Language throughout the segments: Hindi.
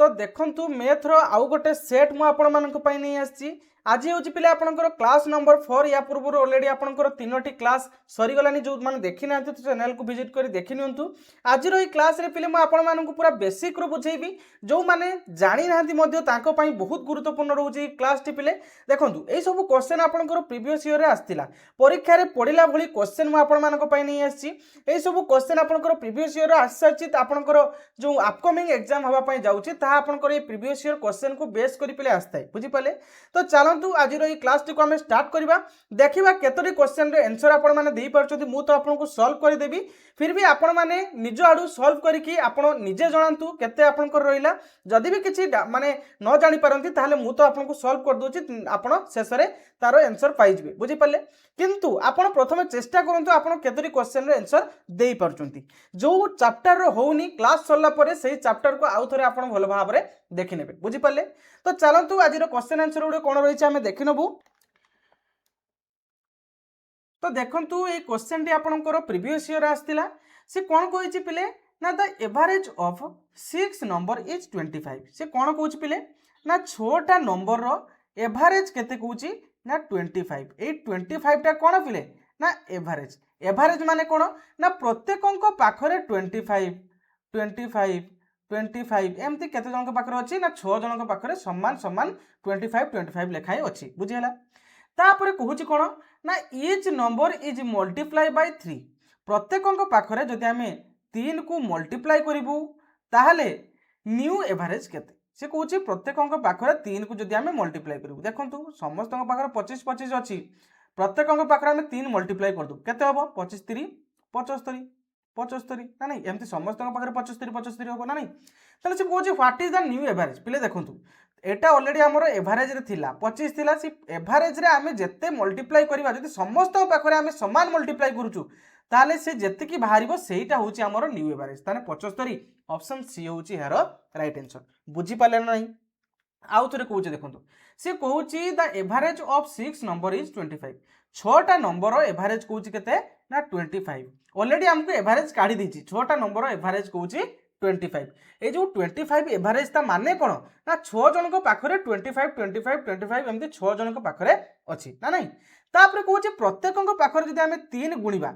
तो देखंतु मैथ्र आउ गोटे सेट मु आपण मानक पई नै आछि। आज हूँ पिले आपंकर क्लास नंबर 4 या पूर्व ऑलरेडी आपंकर 3टी क्लास सरी गलानी जो माने देखि ना तो चैनल को विजिट कर देखि नियंतु। आज रो क्लास रे पिले मु आपण मानक पूरा बेसिक रो बुझेबी जो माने जानि नाहंती मध्य तांको पई बहुत गुरुत्वपूर्ण रहउची क्लास टी पिले। देखंतु ए सब क्वेश्चन आपंकर प्रीवियस ईयर रे आस्तिला परीक्षा रे पढिला भली क्वेश्चन मु आपण मानक पई नै आछि। ए सब क्वेश्चन आपंकर प्रीवियस ईयर रे आसाछि आपंकर जो अपकमिंग एग्जाम हवा पई जाउची ता आपंकर ए प्रीवियस ईयर क्वेश्चन को बेस करी पिले आस्ताय बुझि पाले। तो चलतु आज क्लास टी को आम स्टार्ट करवा देखा केतोटी क्वेश्चन रे आंसर आपण माने देई परछथि मु तो आपन को सॉल्व कर देबी फिर भी आपण माने निज आडू सॉल्व करिकि आपण निजे जणांतु केते आपण कर रहिला जदि भी किछि माने न जानि पारंती ताहले मु तो आपन को सॉल्व कर दोछि आपण शेष रे तारो आंसर पाइ जिवे बुझि पाले। किंतु आपण प्रथमे चेष्टा करंतु आपण केतोटी क्वेश्चन रे आंसर देई परछथि जो चैप्टर रो होउनी क्लास सरला परे सेही चैप्टर को आउ थरे आपण भलो भाव रे देखि नेबे बुझि पाले। तो चलतु आज क्वेश्चन आंसर गुड़े कौन रही आम देखि नबू। तो देखंतु ये क्वेश्चन टी आपनकर प्रीवियस ईयर आस्तिला से कौन कहि पिले ना the average of 6 number is 25 से कौन कहूँ पिले ना 6टा नंबर रो एवरेज केते कहूँ ना 25 ए 25 टा कौन पिले ना एवरेज एवरेज माने कौन ना प्रत्येक पाखरे 25 25 25 एमती केते जन पाखरे अछि ना 6 जन पाखरे समान समान 25 25 लेखाई अछि बुझिला। तापर कहूची कोन ना etch number is multiply by 3 प्रत्येक पाखरे जदि आमे 3 को मल्टीप्लाई करिवु ताहले न्यू एवरेज केते से कहूची प्रत्येक पाखरे 3 को जदि आमे मल्टीप्लाई करिवु देखंतु समस्त पाखरे 25 25 अछि प्रत्येक पाखरे आमे 3 मल्टीप्लाई कर दु केते होबो 25 3 75 75 ना नहीं एमती समस्त पाखरे 75 75 होबो ना नहीं ताले से कहूची what is the new average पिले देखंतु एटा ऑलरेडी हमरो एवरेज रे थिला 25 थिला सी एवरेज रे आमे जत्ते मल्टीप्लाई करबा जदि समस्त पाखरे आमे समान मल्टीप्लाई करूछु ताले से जत्ते की बाहरिबो सेहीटा होची हमरो न्यू एवरेज ताने 75 ऑप्शन सी होची हेरो राइट आंसर बुझी पाले नहीं। आउ थरे कहूची देखंतु से कहूची the average of 6 number is 25 6टा नंबर रो एवरेज कहूची केते ना 25 ऑलरेडी हमको एवरेज काढी देछि 6टा नंबर रो एवरेज कहूची 25 ए जो 25 एवरेज ता माने कोन ना 6 जन पाखरे 25 25 25 एमती 6 जन पाखरे अछि ना नहीं। तापर कहूची प्रत्येक पाखरे जदि हमें 3 गुणिबा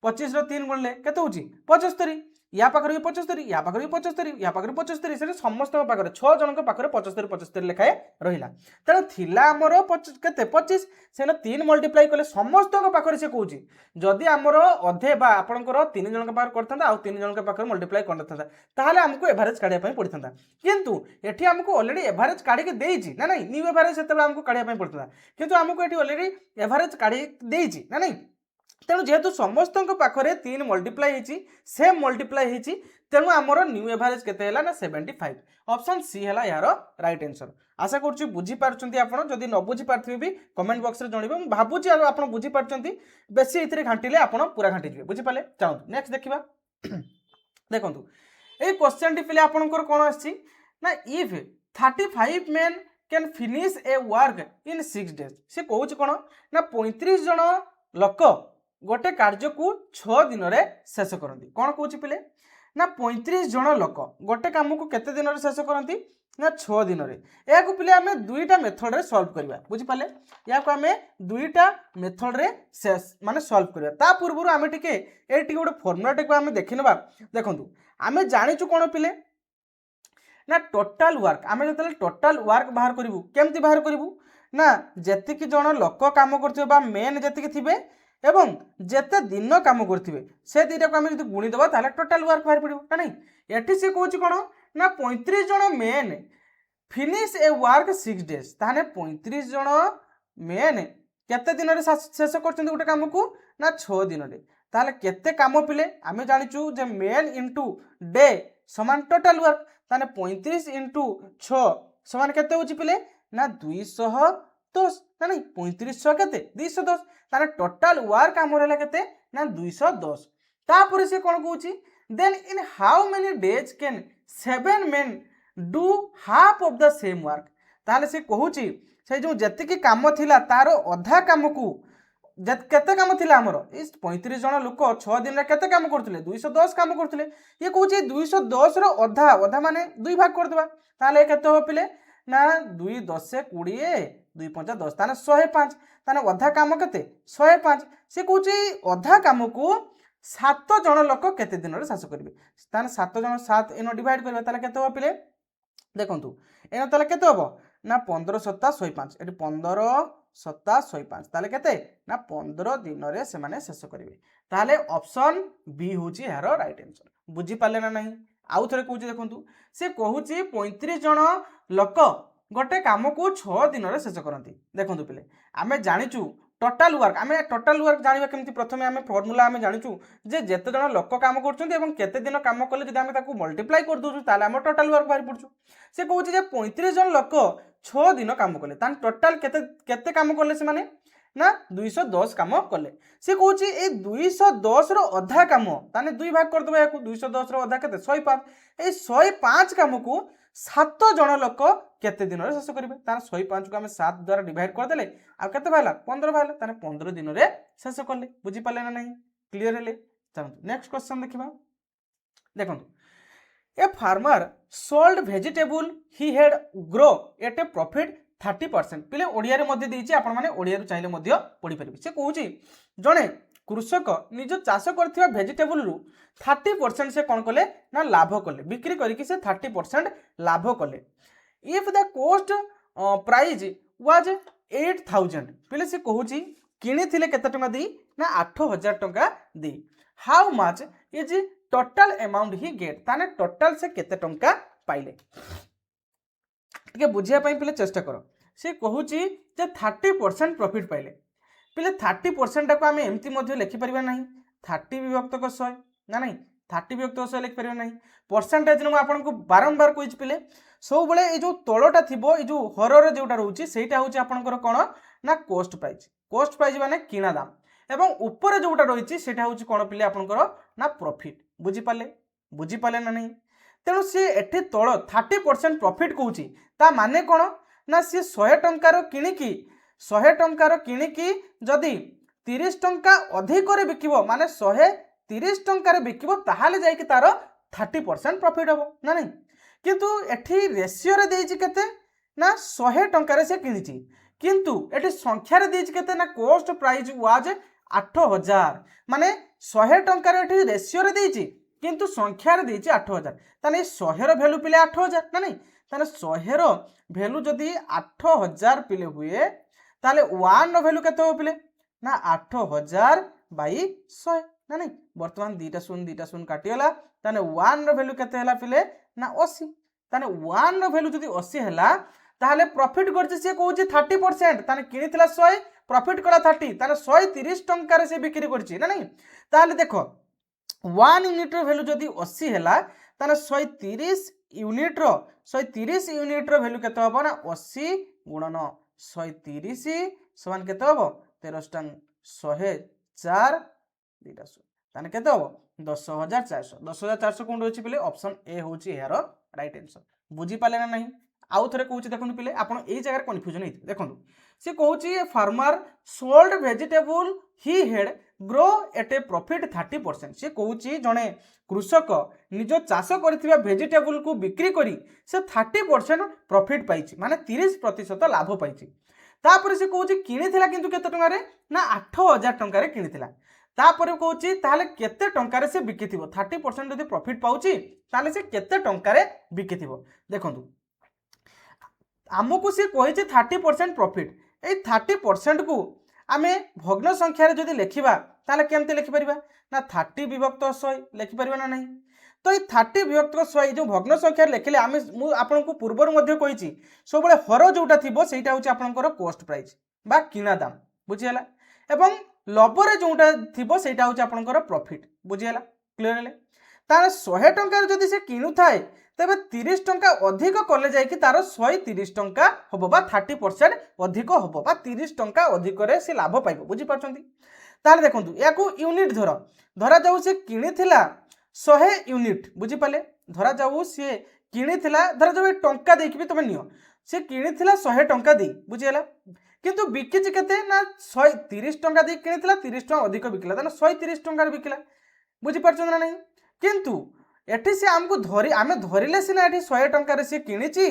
25 रो 3 गुणले केते होची 75 या पाखरे 75 या पाखरे 75 या पाखरे 75 से समस्त पाखरे 6 जन पाखरे 75 75 लेखाए रहिला त थिला हमरो केते 25 सेन 3 मल्टीप्लाई करले समस्त पाखरे से कहूची जदि हमरो अधे बा आपनकर 3 जन पाखरे करथांता आ 3 जन पाखरे मल्टीप्लाई करथांता ताहाले हमको एवरेज काढिया पई पड़थांता किंतु एठी हमको ऑलरेडी एवरेज काढी के देइची ना नहीं न्यू एवरेज सेते हमको काढिया पई पड़थांता किंतु हमको एठी ऑलरेडी एवरेज काढी देइची ना नहीं तेणु जेहेतु समस्त पाखरे 3 मल्टीप्लाई हेची सेम मल्टीप्लाई हेची तेणु आमर न्यू एवरेज केते हैला ना 75 ऑप्शन सी हैला यार राइट आंसर। आशा करछि बुझी पारछंती आपण जदि न बुझी पारथिबे भी कमेंट बॉक्स रे जणिबे म भाबुची आपण बुझी पारछंती बेसी एथिरे घांटिले आपण पूरा घांटी जिवे बुझी पाले। चलो नेक्स्ट देखिबा देखंतु ए क्वेश्चन टी पिले आपनकर कोन आछि ना if 35 main can finish A work in 6 days से कहूची कोन ना 35 जन लोक गोटे कार्य को 6 दिन रे शेष करती कौन कौच पिले ना 35 जन लोक गोटे काम को केते दिन रे शेष करती ना 6 दिन रे या को पिले हमें दुईटा मेथड रे सॉल्व करबा बुझि पाले या को हमें दुईटा मेथड रे शेष माने सॉल्व करबा ता पूर्व हमें टिके एटी गोटे फार्मूला टिक हमें देखिनबा देखंतु हमें जानिचु कोन पिले ना टोटल वर्क हमें जतले टोटल वर्क बाहर करिवु केमती बाहर करिवु ना जेतिकी जन लोक काम करथिबे बा मेन जेतिकी थिबे एवं जेते दिन काम करथिबे से दुईटा को हम जदि गुणी देबा ताले टोटल वर्क बाहर पड़िबो ना नहीं एठी से कहूची कोन ना 35 जन मेन फिनिश ए वर्क 6 डेज ताने 35 जन मेन केते दिन रे शेष करछन गोटे काम को ना 6 दिन रे ताले केते काम पिले हमें जानिचु जे मेन इनटू डे समान टोटल वर्क ताने 35 इनटू 6 समान केते होची पिले ना 210 ना नहीं 3500 केते 210 ताने टोटल वर्क हमर हला केते ना 210 तापर से कोन कहूची then in how many days can 7 men do half of the same work ताले से कहूची से जो जति की काम थिला तारो अधा काम को केते काम थिला हमर 35 जन लोक 6 दिन रे केते काम करथिले 210 काम करथिले ये कहूची 210 रो अधा अधा माने 2 भाग कर देबा ताले केते हो पिले ना 2 10 20 2 5 10 ताने 105 ताने अधा काम केते 105 से कहूची अधा काम को 7 जन लोक केते दिन रे शेष करिवे ताने 7 जन 7 एनो डिवाइड करबा ताले केते हो पिले देखंतु एनो ताले केते होबो ना 15 सत्ता 105 एटी 15 सत्ता 105 ताले केते ना 15 दिन रे से माने शेष करिवे ताले ऑप्शन बी होची यार राइट आंसर बुझी पाले ना नहीं आउ थरे कहूची देखंतु से कहूची 35 जन लोक गोटे काम को 6 दिन रे शेष करंती देखंतु पिले आमे जानिचु टोटल वर्क जानिबा केमती प्रथमे आमे फार्मूला आमे जानिचु जे जेते जन लोक काम करछन्ती एवं केते दिन काम कले जदि आमे ताकू मल्टीप्लाई कर दोछु ताले आमे टोटल वर्क बाहर पडछु से कहूची जे 35 जन लोक 6 दिन काम कले तान टोटल केते केते काम कले से माने ना 210 काम कले से कहूची ए 210 रो अधा काम ताने 2 भाग कर दबा याकू 210 रो अधा केते 105 ए 105 काम को 7 जन लोक केते दिन रे शेष करिवे तार 105 को आमे 7 द्वारा डिवाइड कर देले आ केते भाइला 15 भाइला ताने 15 दिन रे शेष करले बुझी पाले ना नहीं क्लियर हेले चलନ୍ତୁ नेक्स्ट क्वेश्चन देखिबा देखंतु ए farmer sold vegetable he had grow at a profit 30% पिले ओडिया रे मध्ये देइछि आपण माने ओडिया रे चाहिले मध्ये पढि परिबे से कहूछि जणे कृषक निज चाष करथिबा वेजिटेबल रु 30% से कौन कले ना लाभ कले बिक्री करिकि से 30% लाभ कले if the cost price was 8000 पिले से कहूची किनी थिले केते टंका दी ना 8000 टंका दी how much is total amount he get ताने टोटल से केते टंका पाइले टिके बुझिया पई पिले चेष्टा करो से कहूची जे 30% प्रॉफिट पाइले पिले 30% को आमे एमती मध्ये लिखि परिबा नाही 30 विभक्त को 100 ना नहीं 30 विभक्त 100 लिखि परिबा नाही परसेंटेज न आपन को बारंबार कहिच पिले सब बेले ए जो तळटा थिबो ए जो हरर जोटा रहउची सेटा होची आपनकर कोन ना कॉस्ट प्राइस माने किना दाम एवं ऊपर जोटा रहिची सेटा होची कोन पिले आपनकर ना प्रॉफिट बुझी पाले ना नहीं तेणु सी एठी तळ 30% प्रॉफिट कहूची ता माने कोन ना सी 100 टंकार किनिकी 100 टंकार किनिकी जदि 30 टंका अधिक रे बिकिबो माने 130 टंकार बिकिबो ताहाले जाई कि तारो 30% प्रॉफिट हबो ना नहीं किंतु एठी रेशियो रे देइछि केते ना 100 टंका रे से किनिछि किंतु एठी संख्या रे देइछि केते ना कॉस्ट प्राइस वाज 8000 माने 100 टंका रे एठी रेशियो रे देइछि किंतु संख्या रे देइछि 8000 ताने 100 रो वैल्यू पिले 8000 ना नहीं ताने 100 रो वैल्यू जदी 8000 पिले हुए ताले 1 रो वैल्यू केते हो पिले ना 8000 बाई 100 ना नहीं वर्तमान दीटा शून्य काटी गला ताने 1 रो वैल्यू केते हला पिले ना 80 ताने 1 रो वैल्यू जदी 80 हला ताले प्रॉफिट करछि से कहूछि 30% ताने किनिथिला 100 प्रॉफिट कला 30 ताने 130 टंका रे से बिक्री करछि ना नहीं ताले देखो 1 यूनिट रो वैल्यू जदी 80 हला ताने 130 यूनिट रो 130 यूनिट रो वैल्यू केते होबो ना 80 गुणन 130 समान केते होबो 13 टंग 104 दीटा ताने केते होबो 10400 कोन रहछि पिले ऑप्शन ए होछि यार राइट आंसर बुझी पाले ना नहीं आउ थरे कहूछि देखंतु पिले आपण एई जगह कन्फ्यूजन हेति देखंतु से कहूछि a farmer sold vegetable he had grow at a profit 30% से कहूछि जणे कृषक निज चाष करथिबा वेजिटेबल को बिक्री करी से 30% प्रॉफिट पाइछि माने 30% लाभ पाइछि तापर से कहूछि किनिथिला किंतु केते टंका रे ना 8000 टंका रे किनिथिला तापर कहूछि ताले केते टंका रे से बिकिथिबो 30% जदी प्रॉफिट पाउछि ताले से केते टंका रे बिकिथिबो देखंतु आमको से कहिछि 30% प्रॉफिट ए 30% को आमे भग्न संख्या रे जदी लेखिबा ताले केमते लेखि परिबा ना 30 विभक्त 100 लेखि परिबा ना नहीं तो ये 30 विभक्त 100 जो भग्न संख्या लेखिले आमे मु आपनको पूर्वर मध्ये कहिछि सब बेले हर जोटा थिबो सेटा होछि आपनकर कॉस्ट प्राइस बा किना दाम बुझियला एवं लबरे जोटा थिबो सेटा होछि आपनकर प्रॉफिट बुझियला क्लियर हेले तार 100 टंका रे जदी से किनु थाए तबे 30 टंका अधिक कले जाय कि तार 130 टंका होबो बा 30% अधिक होबो बा 30 टंका अधिक रे से लाभ पाइबो बुझि पाछंती ताले देखंतु याकू यूनिट धरा जाऊ से किनिथिला 100 यूनिट बुझि पाले धरा जाऊ से किनिथिला धरा जाऊ टंका देख भी तुम नियो से किଣିथिला 100 टंका दी बुझीगला किंतु बिकिछि केते ना 130 टंका दी किଣିथिला 30 टंका अधिक बिकिला ताना 130 टंका बिकिला बुझी परछन ना नहीं किंतु एठी से हमको धरी आमे धरिले सिना एठी 100 टंका रे से किଣିछि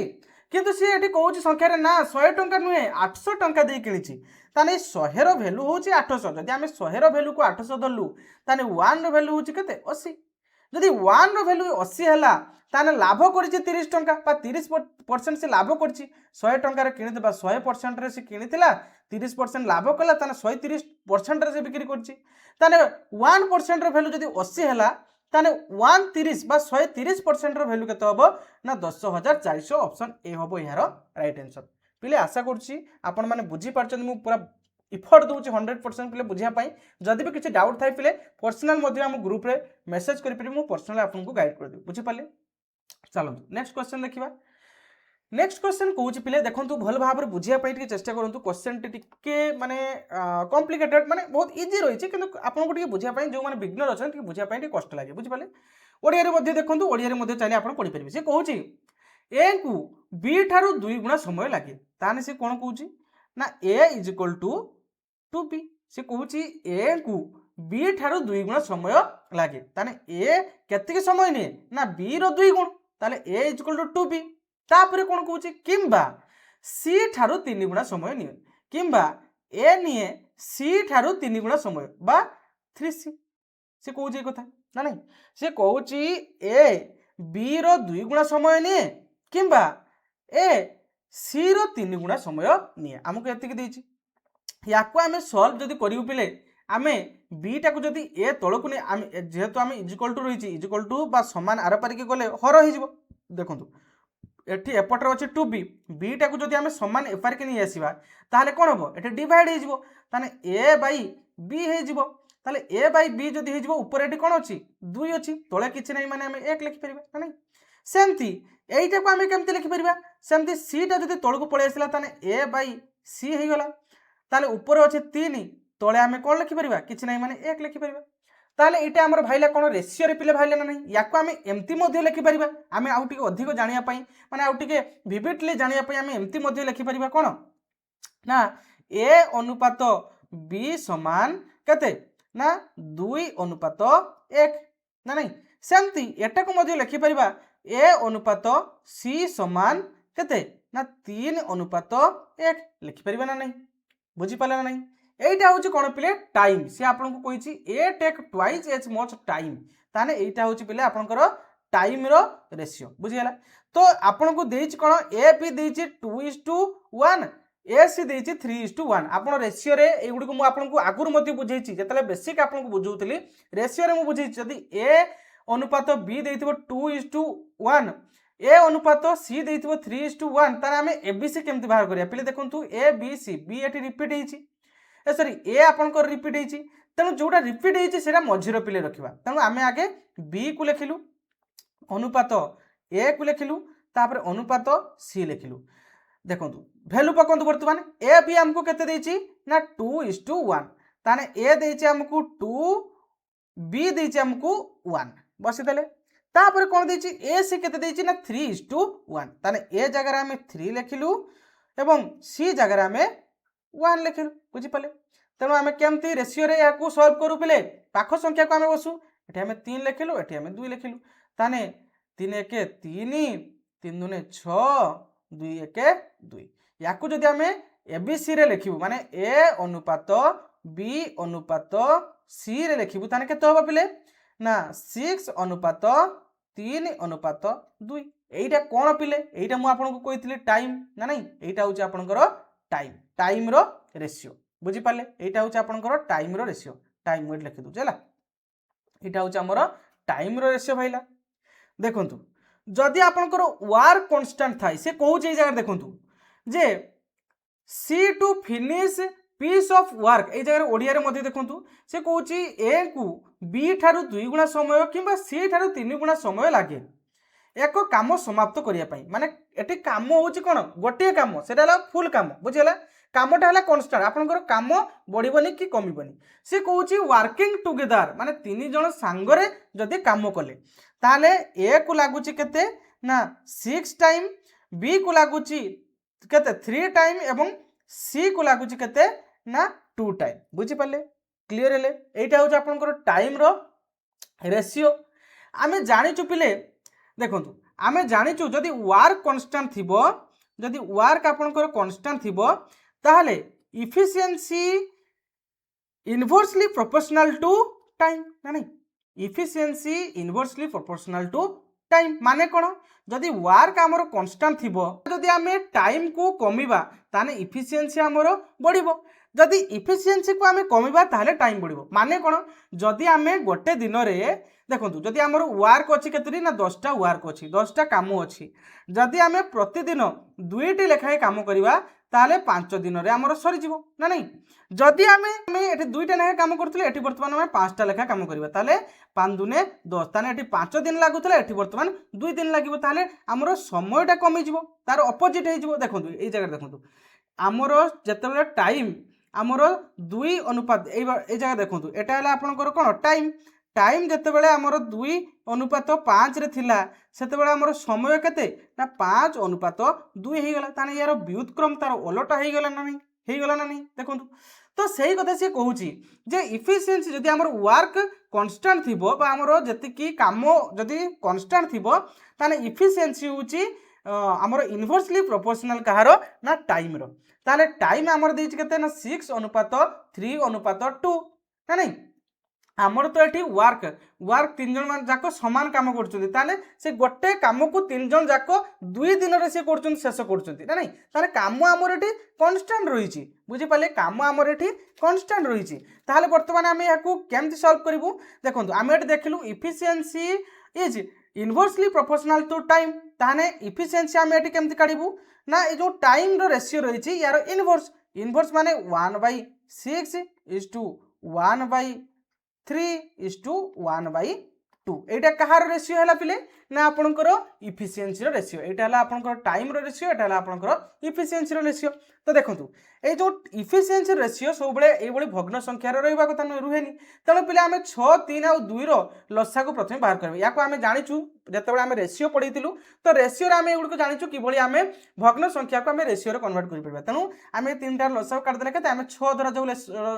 किंतु से एठी कहूछि संख्या रे ना 100 टंका नुहे 800 टंका दे किଣିछि ताने 100 रो वैल्यू होछि 800 जदि आमे 100 रो वैल्यू को 800 धरलु ताने 1 रो वैल्यू होछि केते 80 जदि 1 रो वैल्यू 80 हला ताने लाभ करछि 30 टंका बा 30% से लाभ करछि 100 टंका रे किଣିदेबा 100% रे से किଣିथिला 30% लाभ कला ताने 130% रे से बिक्री करछि ताने 1% रो वैल्यू जदि 80 हला ताने 130 बा 130% रो वैल्यू केते हबो ना 10400 ऑप्शन ए हबो यार राइट आंसर पिले आशा करछि आपण माने बुझी पारछन मु पूरा इफर्ट दूची 100% पिले बुझिया पाई जदि भी किछि डाउट थाई पिले पर्सनल मध्ये हम ग्रुप रे मेसेज करि परि मु पर्सनल आपन को गाइड कर दे बुझी पाले चलो नेक्स्ट क्वेश्चन देखिबा नेक्स्ट क्वेश्चन कहूची पिले देखंतु भल भाव रे बुझिया पाई टिके चेष्टा करंतु क्वेश्चन टिके माने कॉम्प्लिकेटेड माने बहुत इजी रही छि किंतु आपन को टिके बुझिया पाई जो माने बिगनर अछन टिके बुझिया पाई टिके कष्ट लागे बुझी पाले ओडिया रे मध्ये देखंतु ओडिया रे मध्ये चाली आपन पढि परिबे से कहूची ए को बी ठारू 2 गुणा समय लागे ताने से कोन कहूची ना a = 2b से कहूची a को b ठारू 2 गुणा समय लागे ताने a केते समय ने ना b रो 2 गुण ताले a = 2b तापरे कोन कहूची किंबा c ठारू 3 गुणा समय निए किंबा a निए c ठारू 3 गुणा समय बा 3c से कहूची कथा ना नहीं से कहूची a b रो 2 गुणा समय निए किंबा ए सी रो 3 गुणा समय निए हमको एतिक देछि याको आमे सॉल्व जदी करिउ पिले आमे बी टा को जदी ए तळकु ने आमे जेहेतु आमे इक्वल टू बा समान आर पार के गले हर होई जिवो देखंतु एठी एपटर अछि 2b बी टा को जदी आमे समान ए पार के नि आसीबा ताले कोन हबो एठी डिवाइड हे जिवो ताने a बाय b हे जिवो ताले a बाय b जदी हे जिवो ऊपर एठी कोन अछि 2 अछि तळे किछि नै माने आमे 1 लिखि परिबा नै सेमती एइटा को आमे केमते लिखि परिबा सेमती सी टा जदी तळकु पळे आसिला ताने a बाय c हे गला ताले ऊपर अछि 3 तळे आमे कोन लिखि परिबा किछि नै माने 1 लिखि परिबा ताले एटा हमर भाइला कोन रेशियो रे पिले भाइला नै याको आमे एमती मध्ये लिखि परिबा आमे आउटिके अधिक जानिया पई माने आउटिके विविडली जानिया पई आमे एमती मध्ये लिखि परिबा कोन ना a अनुपात b समान कते ना 2 अनुपात 1 ना नहीं सेमती एटा को मध्ये लिखि परिबा a अनुपात c समान कते ना 3 अनुपात 1 लिखि परिबा ना नहीं बुझी पाले ना नहीं एटा होची कोन पिले टाइम से आपन को कहिची A take twice as much time ताने एटा होची पिले आपनकर टाइम रो रेशियो बुझी गेला तो आपन को देइची कोन ए पी देइची 2:1 ए सी देइची 3:1 आपन रेशियो रे एगुडी को मु आपन को आगुर मते बुझेइची जतले बेसिक आपन को बुझौतली रेशियो रे मु बुझेइची जदी ए अनुपात b देइथिबो 2:1 ए अनुपात c देइथिबो 3:1 ताने हमें एबीसी केमति बाहर करिया पिले देखंतु ए बी सी बी एटी रिपीट हेइची ए सॉरी ए आपन को रिपीट हेइची तेनु जोटा रिपीट हेइची सेरा मझिरो पिले रखिबा तेनु हमें आगे b को लेखिलु अनुपात ए को लेखिलु तापर अनुपात c लेखिलु देखंतु वैल्यू पकंतु वर्तमान ए बी हमको केते देइची ना 2:1 ताने ए देइची हमको 2 b देइची हमको 1 बसी देले तापर कोन देइची ए सी केते देइची ना 3:1 ताने ए जगह रे हमें 3 लेखिलु एवं सी जगह रे हमें 1 लेखिलु बुझी पाले तेनु हमें केमती रेशियो रे याकू सॉल्व करू पिले पाख संख्या को हमें बसु एठी हमें 3 लेखिलु एठी हमें 2 लेखिलु ताने 3 1 3 3 2 6 2 1 2 याकू जदी हमें एबीसी रे लेखिबु माने ए अनुपात बी अनुपात सी रे लेखिबु ताने केते होबा पिले ना 6 अनुपात 3 अनुपात 2 एइटा कोन पिले एइटा मु आपन को कहितली टाइम ना नहीं एइटा होची आपनकर टाइम रो रेशियो बुझी पाले एइटा होची आपनकर time row ratio time wait लिखि दु चला एइटा होची हमर टाइम रो रेशियो भाइला देखंतु जदी आपनकर वर्क कांस्टेंट थाई से कहू जे जगह देखंतु जे C to finish piece of work ए जगह ओडिया रे मध्ये देखंतु से कहूची ए को बी ठारू 2 गुणा समय किंबा सी ठारू 3 गुणा समय लागे एक काम समाप्त करिया पई माने एटी काम होची कोन गोटे काम सेडाला फुल काम बुझिला कामटा हला कांस्टेंट आपनकर काम बढ़िबनी कि कमिबनी से कहूची वर्किंग टुगेदर माने 3 जण संगरे जदी काम कले ताले ए को लागुची केते ना 6 टाइम बी को लागुची केते 3 टाइम एवं सी को लागुची केते ना 2 टाइम बुझी पाले क्लियर हेले एटा हो आपनकर टाइम रो रेशियो आमे जानिचु पिले देखंतु आमे जानिचु जदि वर्क कांस्टेंट थिबो जदि वर्क आपनकर कांस्टेंट थिबो ताहले efficiency inversely proportional to time ना नहीं efficiency inversely proportional to time माने कोन जदि वर्क आमर कांस्टेंट थिबो जदि आमे टाइम को कमिबा ताने इफिशिएंसी आमर बढ़िबो जदि इफिशिएंसी को आमे कमिबा ताहले टाइम बढ़िबो माने कोन जदि आमे गोटे दिन रे देखंतु जदि आमर वर्क अछि केतरी ना 10टा वर्क अछि 10टा काम अछि जदि आमे प्रतिदिन 2टी लेखाए काम करिबा ताहले 5 दिन रे आमर सरी जिवो ना नहीं जदि आमे एठी 2टा लेखा काम करथले एठी वर्तमान आमे 5टा लेखा काम करिबा ताहले 5 दुने 10 ताने एठी 5 दिन लागुथले एठी वर्तमान 2 दिन लागिबो ताहले आमर समयटा कमी जिवो तार अपोजिट हे जिवो देखंतु एई जगह देखंतु आमर जेतेबेले टाइम आमर 2 अनुपात एई जगह देखंतु एटा हला आपनकर कोन टाइम टाइम जेतेबेले आमर 2 अनुपात 5 रे थिला सेतेबेले आमर समय केते ना 5 अनुपात 2 हे गला ताने यार व्युत्क्रम तार ओलटा हे गला ना नहीं देखंतु तो सही कथा से कहूची जे इफिशिएंसी जदि आमर वर्क कांस्टेंट थिबो बा आमर जति काम जदि कांस्टेंट थिबो ताने इफिशिएंसी होची आमर इनवर्सली प्रोपोर्शनल कहार ना टाइम रो ताले टाइम आमर देछि केते ना 6 अनुपात 3 अनुपात 2 ना नहीं आमर तो ये वर्क 3 जन जाक समान काम कर ताले से गोटे काम को 3 जन जाक 2 दिन रे से कर शेष कर ना नहीं ताले काम आमर ये कांस्टेंट रही बुझी पाले काम आमर ये कांस्टेंट रही ताले वर्तमान आम या केमती सॉल्व करूँ देखो आम ये देखलु efficiency is inversely proportional to time ताने इफिशिएंसी आम ये केमती काढबू ना ये जो टाइम रो रेशियो रही यार इनवर्स माने 1/6 is to 1/3:1/2 Etah Kahar ratio है पिले ना आपनकर इफिशिएंसी रेशियो एटा हला आपनकर टाइम रो रेशियो एटा हला आपनकर इफिशिएंसी रेशियो तो देखंतु ए जो इफिशिएंसी रेशियो सब बेले ए बळी भग्न संख्या रो रहबा कथा रुहेनी तनो पिले आमे 6 3 और 2 रो लसा को प्रथमे बाहर करबे याको आमे जानिचु जेतेबेले आमे रेशियो पढितिलु तो रेशियो रे आमे एगुड को जानिचु कि बळी आमे भग्न संख्या को आमे रेशियो रे कन्वर्ट करि परबा तनो आमे 3टा लसा काट देले केते आमे 6 द्वारा जो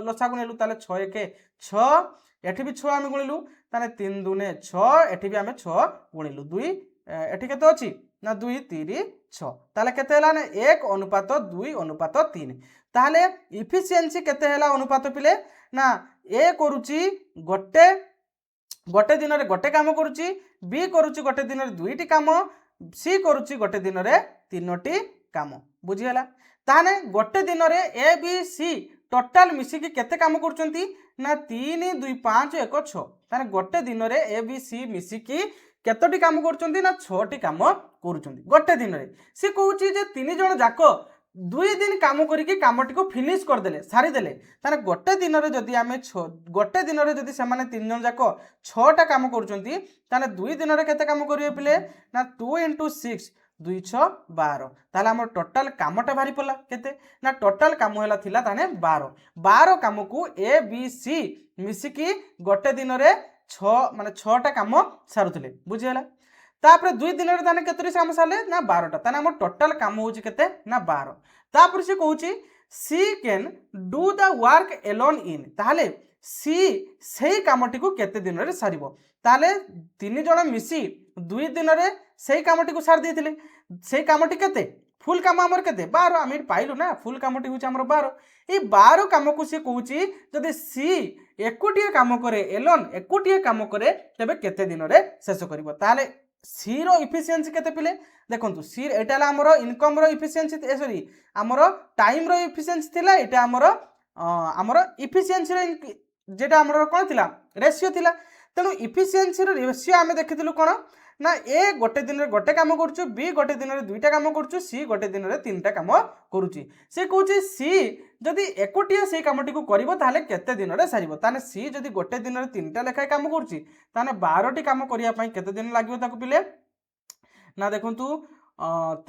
लसा को नेलु ताले 6 1 6 एठी भी 6 आमे गुणिलु ताने 3 दुने 6 एठी भी आमे 6 गुणिलु 2 एठी केते अछि ना 2 3 6 ताले केते हला ना 1:2:3 ताले इफिशिएंसी केते हला अनुपात पिले ना ए करूची गोटे दिन रे गोटे काम करूची बी करूची गोटे दिन रे 2टी काम सी करूची गोटे दिन रे 3टी काम बुझी हला ताने गोटे दिन रे ए बी सी टोटल मिसिकी केते काम करचंती ना 3 2 5 1 6 ताने गोटे दिन रे ए बी सी मिसिकी केतोटी काम करचंती ना 6टी काम करचंती गोटे दिन रे से कहूची जे 3 जण जाको 2 दिन काम करिके कामटी को फिनिश कर देले सारी देले ताने गोटे दिन रे जदी आमे गोटे दिन रे जदी से माने 3 जण जाको 6टा काम करचंती ताने 2 दिन रे केते काम करिवे पिले ना 2 * 6 2 6 12 ताले हमर टोटल कामटा भारी पला केते ना टोटल काम हैला थिला ताने 12 काम को ए बी सी मिसिकी गोटे दिन रे 6 माने 6टा काम सारुथिले बुझियला तापर 2 दिन रे ताने केतरी काम साले ना 12टा ताने हमर टोटल काम होची केते ना 12 तापर से कहूची C can do the work alone in ताले सी सेही कामटी को केते दिन रे सारिबो ताले 3 जण मिसी 2 दिन रे सेही कामटी को सार देथिले सेही कामटी केते फुल काम हमर केते 12 आमी पाइलु ना फुल कामटी होची हमर 12 ए 12 काम को से कहूची जदि सी एकोटिए काम करे एलोन एकोटिए काम करे तबे केते दिन रे शेष करिवो ताले सी रो इफिशिएंसी केते पिले देखंतु सी एटा ला हमर इनकम रो इफिशिएंसी सॉरी हमर टाइम रो इफिशिएंसी थिला एटा हमर इफिशिएंसी रो जेटा हमर कोन थिला रेशियो थिला तेणु इफिशिएंसी रो रेशियो आमे देखिथिलु कोन ना ए गोटे दिन रे गोटे काम करूछु बी गोटे दिन रे 2टा काम करूछु सी गोटे दिन रे 3टा काम करूची से कहूची सी जदि एकोटिया से कामटी को करिवो ताले केते दिन रे सारिवो ताने सी जदि गोटे दिन रे 3टा लेखाय काम करूची ताने 12टी काम करिया पई केते दिन लागिवो ताको पिले ना देखंतु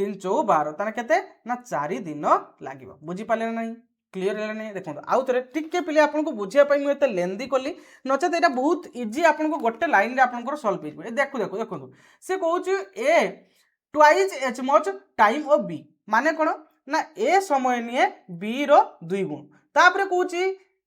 3 4 12 ताने केते ना 4 दिन लागिवो बुझी पाले ना नहीं क्लियर है नहीं देखो आउ थे टिके पिले आपको बुझापी मुझे लेंदी कली नचेत यहाँ बहुत इजी आपको गोटे लाइन रे आपंकर सल्व हो देखो देखो देखो से कौन A twice as much time of B माने कौन ना ए समय निए बी रो 2 गुण तापर कहूँ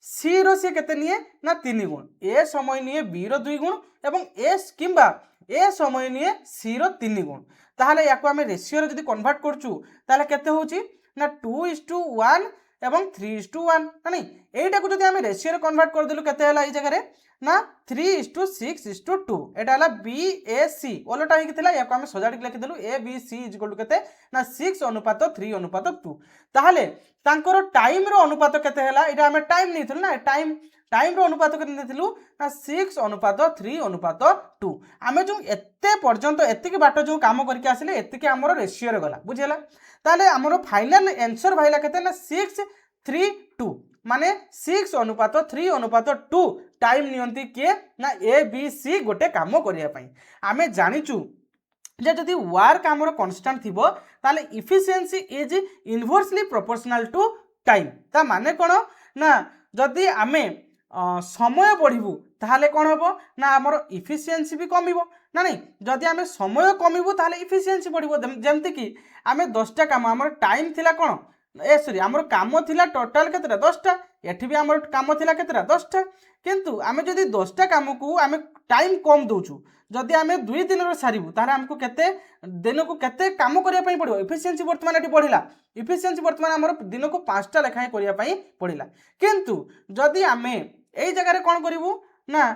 सी रो सी केते निए ना 3 गुण ए समय निए बी रो 2 गुण एवं एस किंबा ए समय निए सी रो 3 गुण ताहले याको आमे रेशियो रे जदी कन्वर्ट करचू ताहले केते होची ना 2:1 एवं 3:1 नहीं एटा को जदी आमे रेशियो रे कन्वर्ट कर देलु केते हला ए जगह रे ना 3:6:2 एटा हला बी ए सी ओलटा ही थिला याको आमे सजाडी लिखि देलु ए बी सी = केते ना 6:3:2 ताहले तांकर टाइम रो अनुपात केते हला एटा आमे टाइम नै थिलु ना टाइम रो अनुपात केते नेथिलु ना 6:3:2 आमे जो एते पर्यंत एतिके बाट जो काम करके आसिले एतिके हमरो रेशियो रे गला बुझियला ताले हमरो फाइनल आंसर भाइला केते ना 6:3:2 माने 6:3:2 टाइम नियंती के ना ए बी सी गोटे काम करिया पई आमे जानिचु जे जदि वर्क हमरो कांस्टेंट थिबो ताले efficiency is inversely proportional to time ता माने कोन ना जदि आमे समय बढ़िबू ताहले कोन हबो ना हमरो इफिशिएंसी भी कमिबो ना नहीं जदि आमे समय कमिबू ताहले इफिशिएंसी बढ़िबो जेमति कि आमे 10टा काम हमरो टाइम थिला कोन ए सॉरी हमरो काम थिला टोटल केतरा 10टा एठी भी हमरो काम थिला केतरा 10टा किंतु आमे जदि 10टा काम को आमे टाइम कम दोचु जदि आमे 2 दिन रो सारिबू ताहले हमको केते दिन को केते काम करिया पई पड़िबो इफिशिएंसी वर्तमान एठी बढ़िला इफिशिएंसी वर्तमान हमरो दिन को 5टा लेखाय करिया पई पड़िला किंतु जदि आमे एई जगह रे कोन करिवु ना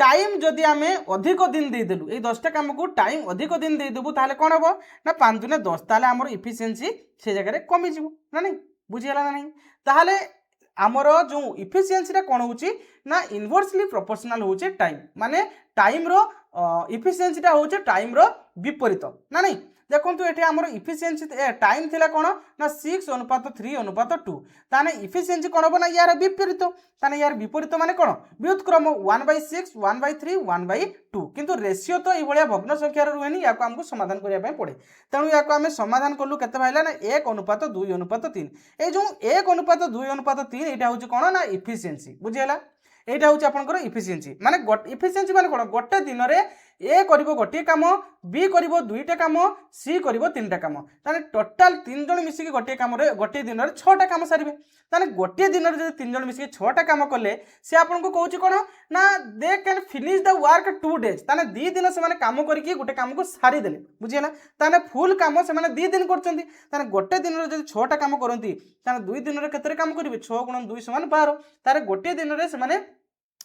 टाइम जदि आमे अधिक दिन दे देलु ए 10टा काम को टाइम अधिक दिन दे देबु ताहले कोन हबो ना 5 दुने 10 ताहले हमर इफिशिएंसी से जगह रे कमी जिवु ना नहीं बुझियला ना नहीं ताहले हमर जो इफिशिएंसी रा कोन होची ना इनवर्सली प्रोपोर्शनल होचे टाइम माने टाइम रो इफिशिएंसी टा होचे टाइम रो विपरीत ना नहीं देखंतु एठी हमर इफिशिएंसी टाइम थिला कोन ना 6:3:2 ताने इफिशिएंसी कोन बना यार विपरीत ताने यार विपरीत माने कोन व्युत्क्रम 1/6 1/3 1/2 किंतु रेशियो तो ई भलिया भग्न संख्या रो रुहेनी याको हमको समाधान करिया पय पड़े तणु याको हमें समाधान करलु केते भाइला ना 1:2:3 ए जो 1:2:3 एटा होची कोन ना इफिशिएंसी बुझियला एटा होची आपनकर इफिशिएंसी माने इफिशिएंसी माने कोन गोटे दिन रे ए करिवो गोटे काम बी करिवो दुईटा काम सी करिवो तीनटा काम ताने टोटल 3 जण मिसी के गोटे काम रे गोटे दिन रे 6टा काम सारिबे ताने गोटे दिन रे जदि 3 जण मिसी के 6टा काम करले से आपन को कहूची कोन ना they can finish the work 2 days ताने 2 दिन से माने काम करके गोटे काम को सारी देले बुझियला ताने फुल काम से माने 2 दिन करचंती ताने गोटे दिन रे जदि 6टा काम करंती ताने 2 दिन रे केतरे काम करिवे 6 × 2 = 12 तारे गोटे दिन रे से माने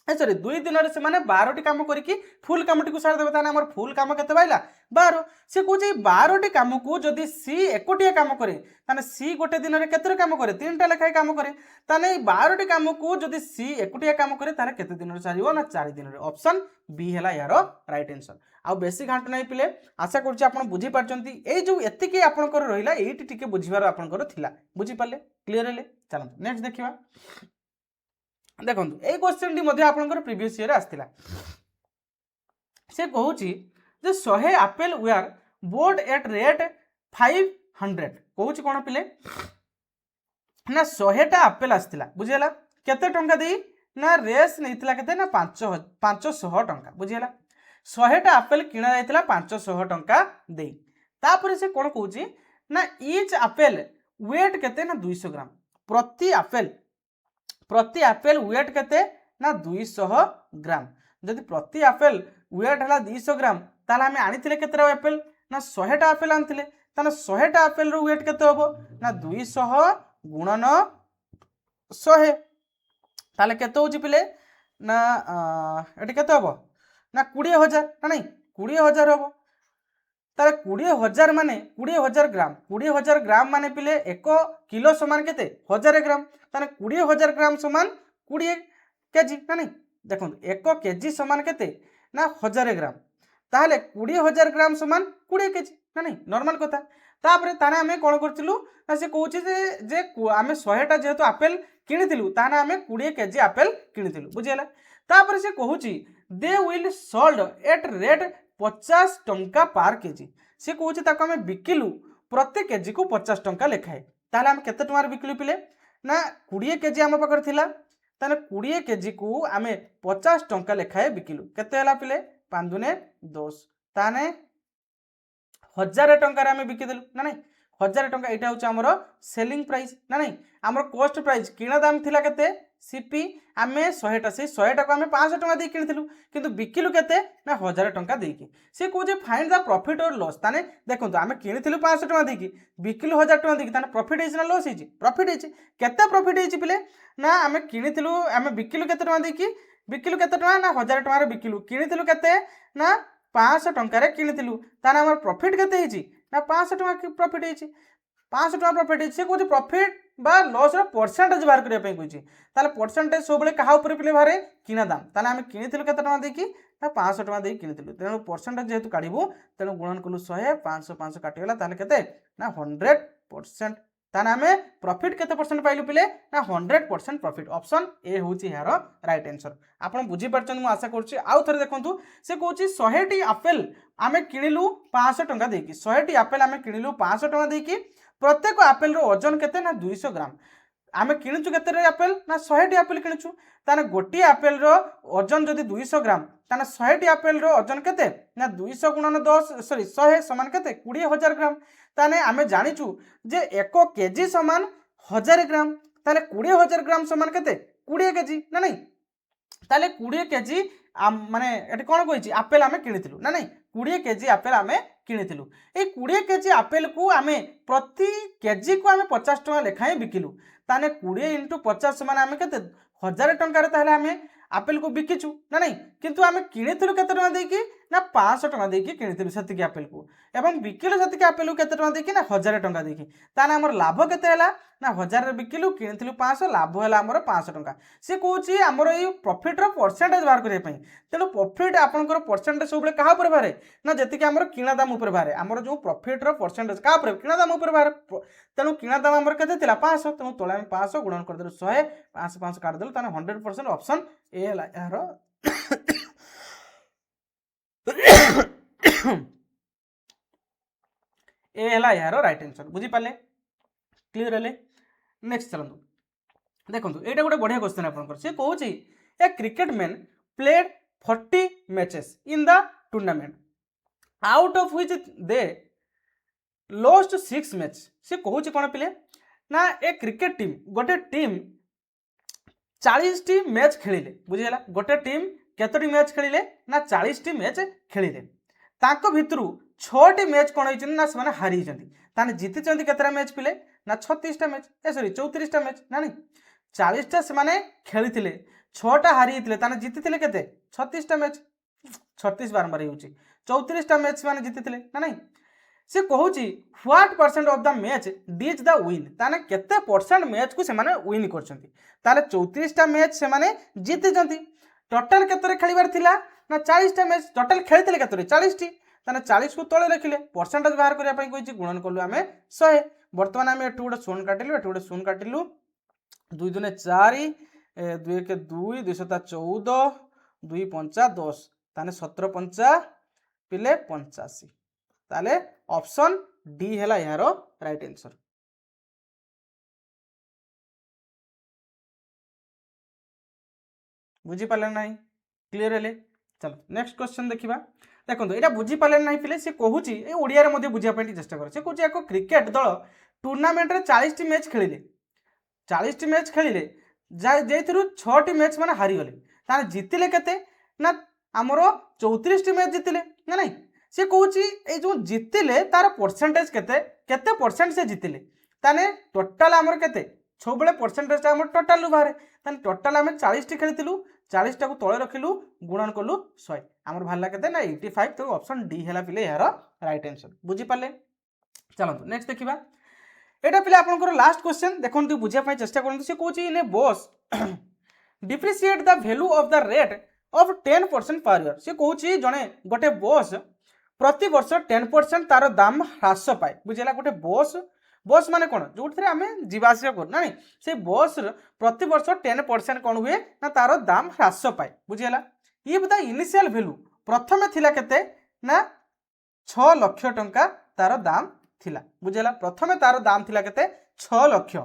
सॉरी 2 दिन रे से माने 12टी काम करके फुल कामटी को सार देबे ताने हमर फुल काम केते बाइला 12 से कहूची 12टी काम को जदि सी एकोटिया काम करे ताने सी गोटे दिन रे केते काम करे 3टा लेखाय काम करे ताने 12टी काम को जदि सी एकोटिया काम करे ताने केते दिन रे सारिवो ना 4 दिन रे ऑप्शन बी हैला यारो राइट आंसर आ बेसी घांट नै पिले आशा करछि आपण बुझी पारचंती ए जो एतिके आपनकर रहिला एठी टिके बुझिबार आपनकर थिला बुझी पाले क्लियर हेले चलो नेक्स्ट देखिबा देखो ये क्वेश्चन टी आपंकर प्रीवियस ईयर आसला से कहूँ जे 100 apple were bought at rate 500 कहूँ कौन पिले ना 100टा आपेल आसला बुझीगला केते टंका दे ना रेस नहीं केते ना 500 टंका बुझीगला 100टा आपेल किणा जाइतिला 500 टंका दे तापर से कौन कहूँ ना ईच आपेल वेट केते ना 200 ग्राम प्रति आपेल वेट केते ना 200 ग्राम जदि प्रति आपेल वेट हला 200 ग्राम ताला हमें आनिथिले केतेरा आपेल ना 100टा आपेल आनिथिले ताना 100टा आपेल रो वेट केते होबो ना 200 गुणन 100 ताले केते होची पिले ना एटी केते होबो ना 20000 ना नहीं 20000 होबो ताले 20000 माने 20000 ग्राम 20000 ग्राम माने पिले 1 किलो समान केते 1000 ग्राम ताने 20000 ग्राम समान 20 केजी ना नहीं देखो 1 केजी समान केते ना 1000 ग्राम ताहले 20000 ग्राम समान 20 केजी ना नहीं नॉर्मल कथा तापरे ताने हमें कोन करथिलु ना से कहूची जे हमें 100टा जेहेतु आपेल किनिथिलु ताने हमें 20 केजी आपेल किनिथिलु बुझियला तापरे से कहूची they will sold at rate 50 टंका पर केजी से कहूची ताको हमें बिकिलु प्रति केजी को 50 टंका लेखाए ताहले हम केते टंकार बिकिलु पिले ना 20 केजी आम पाखर थिला ताने 20 केजी को आमे 50 टंका लेखाए बिकिलु केते हला पिले 5 दुने 10 ताने 1000 टंका रे आमे बिकी देलु ना नहीं हजार टंका यहाँ हूँ आमर सेलिंग प्राइस ना नहीं आमर कॉस्ट प्राइस किणा दाम थिला केते सीपी आम 100टा से 100टा को आम 500 टंका दे किणिथिलु किंतु बिकिलु केते ना 1000 टंका देकी से कहूँ फाइंड द प्रॉफिट और लॉस ताने देखो आम किणिथिलु 500 टंका देकी बिकिलु 1000 टंका देकी ताने प्रॉफिट है ना लॉस है प्रॉफिट है केते प्रॉफिट है पिले ना आम किणिथिलु आम बिकिलु केते टंका देकी बिकिलु केते टंका ना 1000 टंका बिकिलु किणिथिलु केते ना 500 टंका किणिथिलु ताने आमर प्रॉफिट केते है ना 500 टंका प्रॉफिट है 500 टंका प्रॉफिट है से कहूँ प्रॉफिट बा लॉस परसेंटेज बाहर करने कहूँ ताले परसेंटेज सब क्या पे बाहर किना दाम ताले आम किणिथिलु केते टंका देकी ना 500 टंका देकी किणिथिलु तेणु परसेंटेज जेहेतु काढिबु तेणु गुणन कलु 100 500 500 काटिगला ताले केते ना 100% ताने आम प्रॉफिट केते परसेंट पाइलु पिले ना 100% प्रॉफिट ऑप्शन ए होची यार राइट आंसर आपण बुझी परछन मु आशा करछि आउ थरे देखंतु से कहूची 100 टी एप्पल आम किणिलु 500 टंका देकी 100 टी एप्पल आम किणिलु 500 टंका देकी प्रत्येक एप्पल रो ओजन केते ना 200 ग्राम आम किणुचु केते एप्पल ना 100 टी एप्पल किणुचु ताने गोटी एप्पल रो ओजन जदि 200 ग्राम ताने 100 टी एप्पल रो ओजन केते ना 200 गुणन 10 सॉरी 100 समान केते 20000 ग्राम ताने आमे जानिचु जे 1 केजी समान 1000 ग्राम ताले 20000 ग्राम समान केते 20 केजी ना नहीं ताले 20 केजी माने एटी कोन कहिछि एप्पल आमे किनिथिलु ना नहीं 20 केजी एप्पल आमे किनिथिलु ए 20 केजी एप्पल को आमे प्रति केजी को आमे 50 टका लेखाए बिकिलु ताने 20 × 50 समान आमे केते 1000 टंका ताहले आमे एप्पल को बिकिचु ना नहीं किंतु आमे किनिथिलु केते टका देकी ना 500 टका देकी किनिथिलु सेतिकी एप्पल को एवं बिकिलु सेतिकी एप्पल को केते टका देकी ना 1000 टका देकी ताने हमर लाभ केते हला ना 1000 रे बिकिलु किनिथिलु 500 लाभ हला हमर 500 टका से कहूची हमर ए प्रॉफिट रो परसेंटेज बाहर करे पई तेनु प्रॉफिट आपनकर परसेंटेज सबले कहा ऊपर बारे ना जतिके हमर किना दाम ऊपर बारे हमर जो प्रॉफिट रो परसेंटेज का ऊपर किना दाम ऊपर बारे तेनु किना दाम हमर केते थिला 500 तेनु तोला हम 500 गुणन कर देलु 100 500 500 काट देलु ताने 100% ऑप्शन ए हला यार ए हला यार राइट आंसर बुझी पाले क्लियर हले नेक्स्ट चलंतु देखंतु एटा गोटे बढ़िया क्वेश्चन आपनकर से कहूची a cricket man played 40 matches in the tournament out of which they lost 6 match से कहूची कोन पिले ना ए क्रिकेट टीम गोटे टीम 40 टी मैच खेलिले बुझिला गोटे टीम केतोटी मैच खेलिले ना 40 टी मैच खेलिले ताको भितरु 6 टी मैच कोन होइछन ना से हारी जंती ताने जीति चंती केतरा मैच पिले ना 36 टा मैच ए सॉरी 34 टा मैच ना नहीं 40 टा से माने खेलिथिले 6 टा हारी हितले ताने जीतिथिले केते 36 टा मैच 36 बारंबार होउची 34 टा मैच माने जीतिथिले ना नहीं से कहूची what percent of the match does the win ताने केते परसेंट मैच को से माने विन करछंती ताले 34 टा मैच से माने जीति जंती टोटल केतरे खेलिबार थिला ना 40 टा मैच टोटल खेलिथिले केतरे 40 टी ताने 40 को तळे रखिले परसेंटेज बाहर करिया पई कहूची गुणन करलु आमे 100 वर्तमान आमे एटु गोटे शून्य काटिलु एटु गोटे शून्य काटिलु 2 दुने 4 2 के 2 2 7 14 2 5 10 ताने 17 5 पिले 85 ताले ऑप्शन डी हैला यारो राइट आंसर बुझी पाले नहीं क्लियर हेले चलो नेक्स्ट क्वेश्चन देखिबा देखो यहाँ बुझी पारे ना पिले से कहूँ ये ओडिया बुझापी चेष्टा करे से कहूँ एक क्रिकेट दल टूर्नामेंट रे 40 टी मैच खेलिले 40 टी मैच खेलिले जैथुरु 6 टी मैच माने हारी गले ताने जीतिले केते ना हमर 34 टी मैच जीतिले ना नहीं से कहूँ ये जो जीतिले तार परसेंटेज केते केते परसेंट से जीतिले ताने टोटल हमर केते सब बेले परसेंटेज हमर टोटल बाहर ताने टोटल आम 40 टी खेलिथिलु 40 टाको तळे रखिलु गुणन कलु 100 हमर भाला केते ना 85 तो ऑप्शन डी हैला पिले यार राइट आंसर बुझी पाले चलंतु नेक्स्ट देखिबा एटा पिले आपनकर लास्ट क्वेश्चन देखंतु बुझिया पई चेष्टा करंतु से कहूची in a boss depreciate the value of the rate of 10% per year से कहूची जने गोटे बॉस प्रति वर्ष 10% तार दाम ह्रास पाए बुझिला गोटे बस माने कौन जो आम जीवास कर ना से बस प्रति वर्ष 10% कौन हुए ना तार दाम ह्रास पाए बुझीगला इफ द इनिशियल वैल्यू प्रथमे थिला केते ना 6 लाख टंका तार दाम थिला बुझीगला प्रथमे तार दाम थिला केते 6 लाख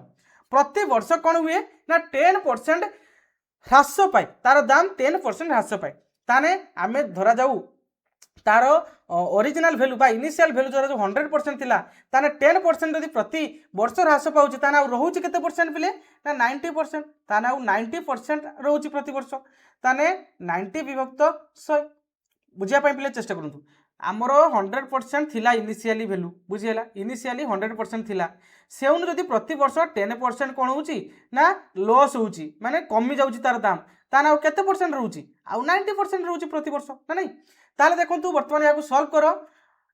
प्रति वर्ष कौन हुए ना 10% ह्रास पाए तार दाम 10% ह्रास पाए ताने आमे धरा जाऊ तार ओरिजिनल भैल्यू बा इनिशियल भैल्यू जो 100% थिला ताने 10% जदि प्रति वर्ष ह्रास पाउछि ताने आ रहउछि केते परसेंट पिले ना 90%, ताने आ 90% रहउछि प्रति वर्ष, ताने 90 विभक्त 100 बुझिया पाई पिले चेष्टा करंतु। आमर 100% थिला इनिशियली भैल्यू बुझीला, इनिशियली 100% थिला सेउन जदि प्रति वर्ष 10% कोन होउछि ना लॉस होउछि माने कमी जाउछि तार दाम, ताने आ केते परसेंट रहउछि आ 90% रहउछि प्रति वर्ष ना नहीं। ताले देखंतु वर्तमान याकू सॉल्व करो,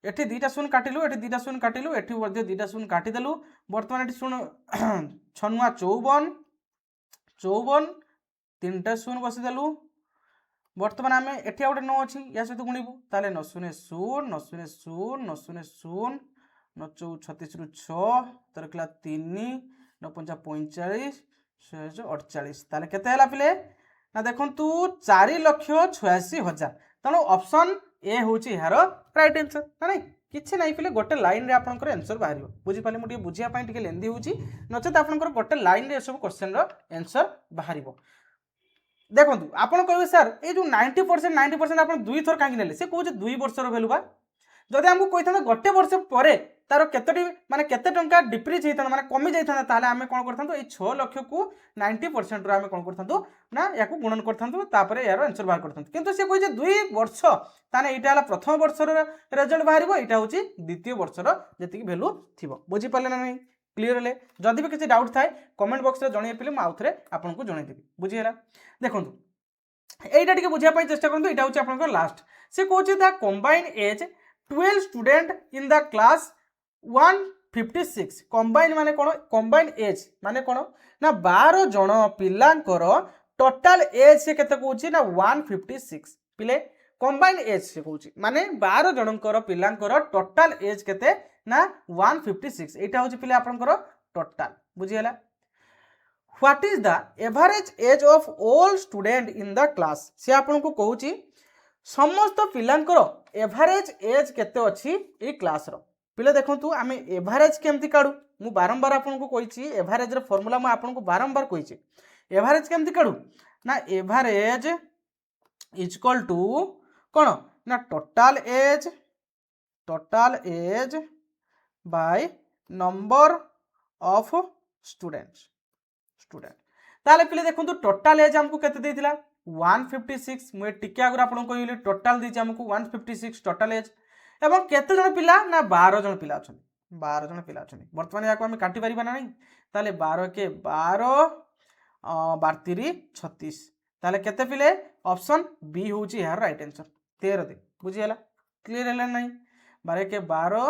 एठी दुईटा शून्य काटिलु, एठी दुईटा शून्य काटिलु, एठी मध्ये दुईटा शून्य काटिदेलु, वर्तमान एठी शून्य 6 54 तीनटा शून्य बसिदेलु, वर्तमान आम एटी गोटे 9 अच्छी या सहित गुणबू ताले 9 शून्य 0 9 शून्य 0 9 शून्य 0 9 चौ 36 रु 6 तरकला 3 9 5 45 148 ताले केते हला पिले ना देखंतु 4,86,000 तेणु ऑप्शन ए होची यार राइट आंसर ना नहीं किछि नहीं पिले गोटे लाइन रे आपनकर आंसर बाहर बुझी पाले मुझे बुझिया पाई टिके लेंदी होची नचेत आपनकर गोटे लाइन रे सब क्वेश्चन रो आंसर बाहर देखो आपन कहबे सर ये जो 90% आप दुई थर कहीं नेले से कहूँ 2 वर्षर भैल्यू बा जदि आमको कही था गोटे वर्ष पर तार केतोटी माने केते टंका डिप्रिज होता माने कमी जाता ताले आमे कोन करथांतो ए 6 लाख को 90% रो आमे कोन करथांतो ना याकू गुणन करथांतो तापरे यार आंसर बाहर करथांतो किंतु से कहि जे 2 वर्ष ताने एटा हला प्रथम वर्षर रिजल्ट बाहरिबो एटा होची द्वितीय वर्षर जति की वैल्यू थिबो बुझी पाले ना नहीं क्लियर ले जदि भी किसी डाउट थाए कमेंट बॉक्स रे जणै पिले म आउथरे आपन को जणै देबी बुझी हला देखंतु एटा टिके बुझिया पई चेष्टा करंतु एटा होची आपन को लास्ट से कहूची the combine age 12 student in the class 156 combine माने कोन कंबाइन एज माने कोन ना 12 जण पिलांकर टोटल एज से केते कहूची ना 156 पिले कंबाइन एज से कहूची माने 12 जनकर पिलांकर टोटल एज केते ना 156 एटा होची पिले आपनकर टोटल बुझी हला what is the average age of all student in the class से आपन को कहूची समस्त पिलांकर एवरेज एज केते अछि ए क्लास रो पिले देखंतु आमे एवरेज केमति काढू मु बारंबार आपन को कहिछि एवरेज रो फार्मूला मु आपन को बारंबार कहिछि एवरेज केमति काढू ना एवरेज इक्वल टू कोन ना total age by number of student ताले पिले देखंतु टोटल एज हमको केते देथिला 156 मुझे टिके आगर आपको कहली टोटाल दी आमको 156 टोटाल एज एवं केते जन पिला ना 12 जन पिला अछन 12 जन पिला अछन वर्तमान याको हम काटी परिबा ना नहीं ताले 12 के 12 32 36 ताले केते पिले ऑप्शन बी होची यार राइट आंसर 13 दे बुझी हला क्लियर हला नहीं 12 के 12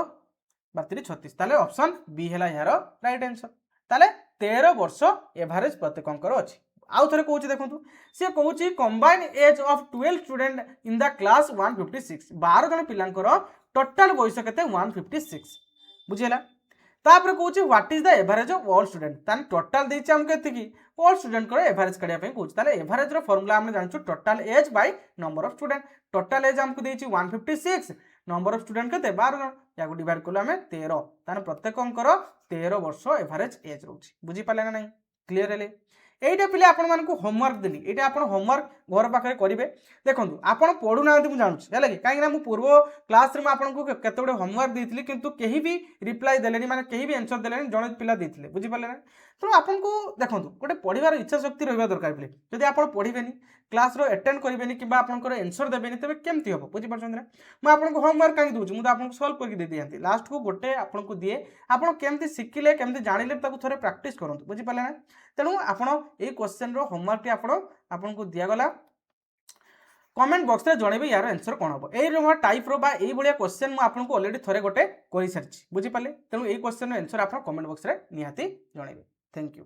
32 36 ताले ऑप्शन बी हला यार राइट आंसर ताले 13 वर्ष एवरेज प्रत्येकंकर अछि आउ थरे कहूची देखंतु से कहूची combine age of 12 student in the class 156 12 जन पिलांकर टोटल बयस केते 156 बुझिला तापर कहूची what is the average of all student तान टोटल देछि हम केते की ऑल स्टूडेंट कर एवरेज करिया पे कहूची ताले एवरेज रो फार्मूला हम जानछु total age by number of student total age हमको देछि 156 नंबर ऑफ स्टूडेंट केते 12 जन याको डिवाइड करलो हमें 13 तान प्रत्येक अंकर 13 वर्ष एवरेज एज रहउछि बुझी पाले ना नहीं क्लियर हेले एटा पिले आपण मानकु होमवर्क देली एटा आपण होमवर्क घर पाखरे करिवे देखंतु आपण पढु नांती मु जानछु हैला कि काहे ना मु पूर्व क्लास रे म आपण को केते बडे होमवर्क देथिली किंतु केही भी रिप्लाई देलेनी माने केही भी आंसर देलेनी जणे पिला देथिले बुझी पाले ना तो आपण को देखंतु गोटे पढिबार इच्छा शक्ति रहबा दरकार पिले जदि आपण पढिबेनी क्लास रो अटेंड करिबेनी किबा आपण को आंसर देबेनी तबे केमति होबो बुझी परछन ना म आपण को होमवर्क काहे दूछु मु तो आपण को सॉल्व करके दे दियंती लास्ट को गोटे आपण को दिए आपण केमति सिखिले केमति जानिले ताको थोरे प्रैक्टिस करंतु बुझी पाले ना तेणु आपण ए क्वेश्चन रो होमवर्क टी आपण को दिया गला कमेंट बॉक्स रे जणेबे यार आंसर कोन होबो एई रो टाइप रो बा एई बलिया क्वेश्चन मु आपण को ऑलरेडी थोरे गोटे करि सरछि बुझी पाले तेणु एई क्वेश्चन रो आंसर आपण कमेंट बॉक्स रे निहाती जणेबे थैंक यू।